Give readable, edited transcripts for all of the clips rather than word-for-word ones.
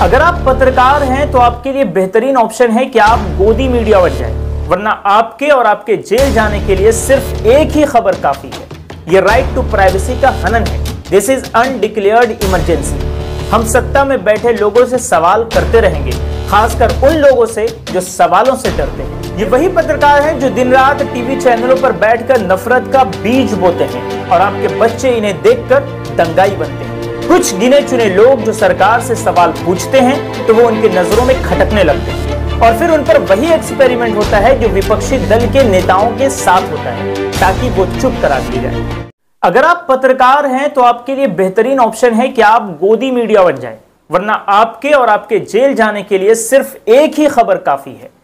अगर आप पत्रकार हैं तो आपके लिए बेहतरीन ऑप्शन है कि आप गोदी मीडिया बन जाए, वरना आपके और आपके जेल जाने के लिए सिर्फ एक ही खबर काफी है। ये राइट टू प्राइवेसी का हनन है। This is undeclared emergency. हम सत्ता में बैठे लोगों से सवाल करते रहेंगे, खासकर उन लोगों से जो सवालों से डरते हैं। ये वही पत्रकार हैं जो दिन रात टीवी चैनलों पर बैठकर नफरत का बीज बोते हैं और आपके बच्चे इन्हें देखकर दंगाई बनते हैं। कुछ गिने चुने लोग जो सरकार से सवाल पूछते हैं तो वो उनकी नजरों में खटकने लगते हैं और फिर उन पर वही एक्सपेरिमेंट होता है जो विपक्षी दल के नेताओं के साथ होता है, ताकि वो चुप करा दिए जाए। अगर आप पत्रकार हैं तो आपके लिए बेहतरीन ऑप्शन है कि आप गोदी मीडिया बन जाए, वरना आपके और आपके जेल जाने के लिए सिर्फ एक ही खबर काफी है।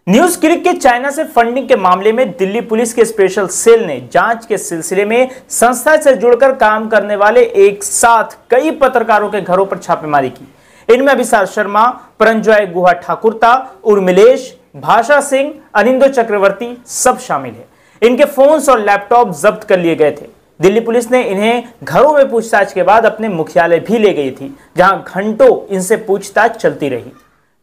न्यूज क्लिक के चाइना से फंडिंग के मामले में दिल्ली पुलिस के स्पेशल सेल ने जांच के सिलसिले में संस्था से जुड़कर काम करने वाले एक साथ कई पत्रकारों के घरों पर छापेमारी की। इनमें अभिसार शर्मा, परंजॉय गुहा ठाकुरता, उर्मिलेश, भाषा सिंह, अनिंदो चक्रवर्ती सब शामिल है। इनके फोन्स और लैपटॉप जब्त कर लिए गए थे। दिल्ली पुलिस ने इन्हें घरों में पूछताछ के बाद अपने मुख्यालय भी ले गई थी, जहां घंटों इनसे पूछताछ चलती रही।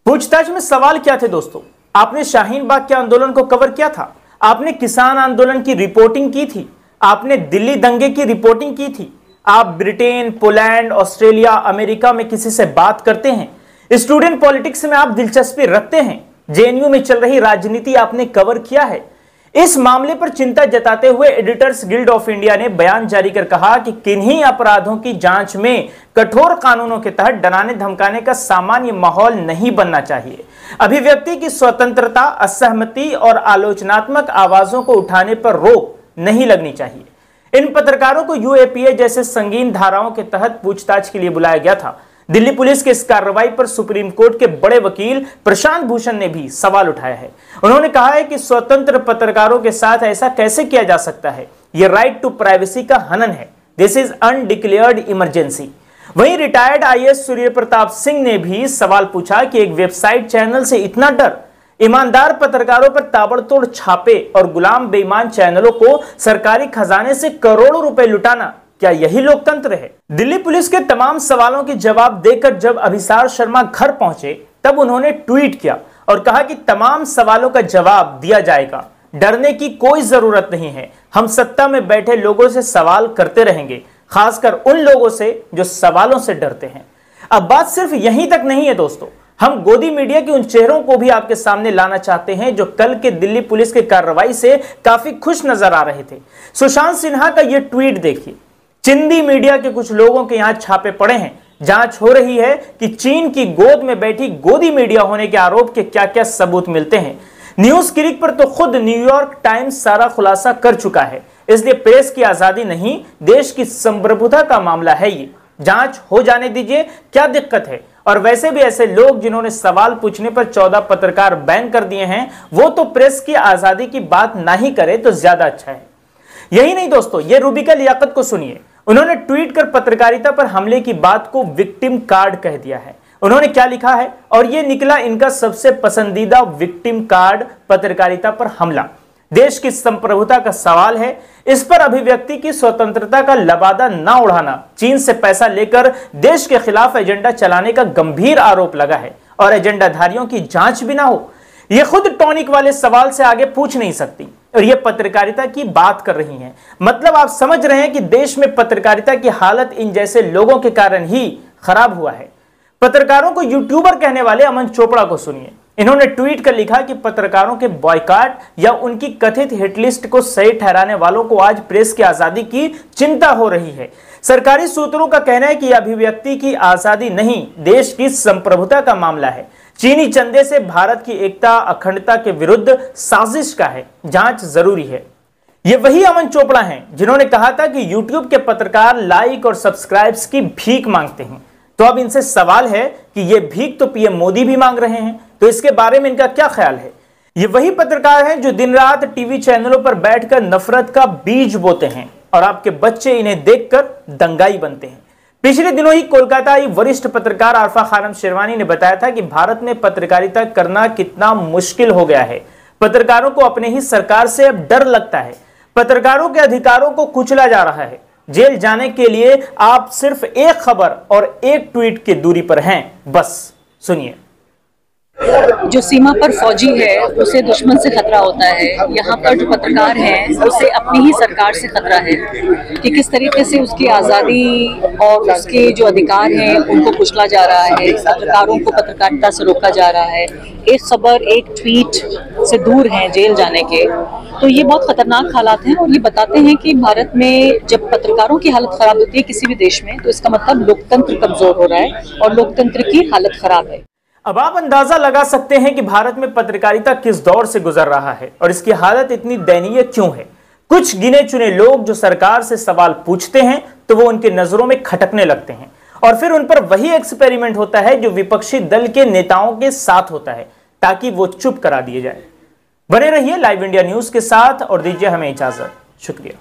पूछताछ में सवाल क्या थे दोस्तों? आपने शाहीन बाग के आंदोलन को कवर किया था, आपने किसान आंदोलन की रिपोर्टिंग की थी, आपने दिल्ली दंगे की रिपोर्टिंग की थी, आप ब्रिटेन, पोलैंड, ऑस्ट्रेलिया, अमेरिका में किसी से बात करते हैं, स्टूडेंट पॉलिटिक्स में आप दिलचस्पी रखते हैं, जेएनयू में चल रही राजनीति आपने कवर किया है। इस मामले पर चिंता जताते हुए एडिटर्स गिल्ड ऑफ इंडिया ने बयान जारी कर कहा कि किन्हीं अपराधों की जांच में कठोर कानूनों के तहत डराने धमकाने का सामान्य माहौल नहीं बनना चाहिए। अभिव्यक्ति की स्वतंत्रता, असहमति और आलोचनात्मक आवाजों को उठाने पर रोक नहीं लगनी चाहिए। इन पत्रकारों को यूएपीए जैसे संगीन धाराओं के तहत पूछताछ के लिए बुलाया गया था। दिल्ली पुलिस की इस कार्रवाई पर सुप्रीम कोर्ट के बड़े वकील प्रशांत भूषण ने भी सवाल उठाया है। उन्होंने कहा है कि स्वतंत्र पत्रकारों के साथ ऐसा कैसे किया जा सकता है? यह राइट टू प्राइवेसी का हनन है। This is undeclared emergency. वहीं रिटायर्ड आईएएस सूर्य प्रताप सिंह ने भी सवाल पूछा कि एक वेबसाइट चैनल से इतना डर, ईमानदार पत्रकारों पर ताबड़तोड़ छापे और गुलाम बेईमान चैनलों को सरकारी खजाने से करोड़ों रुपए लुटाना, क्या यही लोकतंत्र है? दिल्ली पुलिस के तमाम सवालों के जवाब देकर जब अभिसार शर्मा घर पहुंचे तब उन्होंने ट्वीट किया और कहा कि तमाम सवालों का जवाब दिया जाएगा, डरने की कोई जरूरत नहीं है। हम सत्ता में बैठे लोगों से सवाल करते रहेंगे, खासकर उन लोगों से जो सवालों से डरते हैं। अब बात सिर्फ यहीं तक नहीं है दोस्तों, हम गोदी मीडिया के उन चेहरों को भी आपके सामने लाना चाहते हैं जो कल के दिल्ली पुलिस की कार्रवाई से काफी खुश नजर आ रहे थे। सुशांत सिन्हा का यह ट्वीट देखिए। चिंदी मीडिया के कुछ लोगों के यहां छापे पड़े हैं। जांच हो रही है कि चीन की गोद में बैठी गोदी मीडिया होने के आरोप के क्या क्या सबूत मिलते हैं। न्यूज क्लिक पर तो खुद न्यूयॉर्क टाइम्स सारा खुलासा कर चुका है। इसलिए प्रेस की आजादी नहीं, देश की संप्रभुता का मामला है ये। जांच हो जाने दीजिए, क्या दिक्कत है? और वैसे भी ऐसे लोग जिन्होंने सवाल पूछने पर 14 पत्रकार बैन कर दिए हैं, वो तो प्रेस की आजादी की बात ना ही करे तो ज्यादा अच्छा है। यही नहीं दोस्तों, ये रूबिका लियाकत को सुनिए। उन्होंने ट्वीट कर पत्रकारिता पर हमले की बात को विक्टिम कार्ड कह दिया है। उन्होंने क्या लिखा है, और ये निकला इनका सबसे पसंदीदा विक्टिम कार्ड, पत्रकारिता पर हमला। देश की संप्रभुता का सवाल है, इस पर अभिव्यक्ति की स्वतंत्रता का लबादा ना उड़ाना। चीन से पैसा लेकर देश के खिलाफ एजेंडा चलाने का गंभीर आरोप लगा है और एजेंडाधारियों की जांच भी ना हो। ये खुद टॉनिक वाले सवाल से आगे पूछ नहीं सकती और ये पत्रकारिता की बात कर रही हैं। मतलब आप समझ रहे हैं कि देश में पत्रकारिता की हालत इन जैसे लोगों के कारण ही खराब हुआ है। पत्रकारों को यूट्यूबर कहने वाले अमन चोपड़ा को सुनिए। इन्होंने ट्वीट कर लिखा कि पत्रकारों के बॉयकॉट या उनकी कथित हिटलिस्ट को सही ठहराने वालों को आज प्रेस की आजादी की चिंता हो रही है। सरकारी सूत्रों का कहना है कि यह अभिव्यक्ति की आजादी नहीं, देश की संप्रभुता का मामला है। चीनी चंदे से भारत की एकता अखंडता के विरुद्ध साजिश का है, जांच जरूरी है। ये वही अमन चोपड़ा हैं जिन्होंने कहा था कि YouTube के पत्रकार लाइक और सब्सक्राइब्स की भीख मांगते हैं। तो अब इनसे सवाल है कि ये भीख तो पीएम मोदी भी मांग रहे हैं, तो इसके बारे में इनका क्या ख्याल है? ये वही पत्रकार हैं जो दिन रात टीवी चैनलों पर बैठकर नफरत का बीज बोते हैं और आपके बच्चे इन्हें देखकर दंगाई बनते हैं। पिछले दिनों ही कोलकाता वरिष्ठ पत्रकार आरफा खानम शेरवानी ने बताया था कि भारत में पत्रकारिता करना कितना मुश्किल हो गया है। पत्रकारों को अपने ही सरकार से अब डर लगता है। पत्रकारों के अधिकारों को कुचला जा रहा है। जेल जाने के लिए आप सिर्फ एक खबर और एक ट्वीट की दूरी पर हैं, बस। सुनिए। जो सीमा पर फौजी है उसे दुश्मन से खतरा होता है, यहाँ पर जो पत्रकार हैं उसे अपनी ही सरकार से खतरा है कि किस तरीके से उसकी आज़ादी और उसके जो अधिकार हैं उनको कुचला जा रहा है, पत्रकारों को पत्रकारिता से रोका जा रहा है, एक खबर एक ट्वीट से दूर हैं जेल जाने के। तो ये बहुत खतरनाक हालात हैं और ये बताते हैं कि भारत में जब पत्रकारों की हालत खराब होती है किसी भी देश में, तो इसका मतलब लोकतंत्र कमजोर हो रहा है और लोकतंत्र की हालत खराब है। अब आप अंदाजा लगा सकते हैं कि भारत में पत्रकारिता किस दौर से गुजर रहा है और इसकी हालत इतनी दयनीय क्यों है। कुछ गिने चुने लोग जो सरकार से सवाल पूछते हैं तो वो उनके नजरों में खटकने लगते हैं और फिर उन पर वही एक्सपेरिमेंट होता है जो विपक्षी दल के नेताओं के साथ होता है ताकि वो चुप करा दिए जाए। बने रहिए लाइव इंडिया न्यूज के साथ और दीजिए हमें इजाजत। शुक्रिया।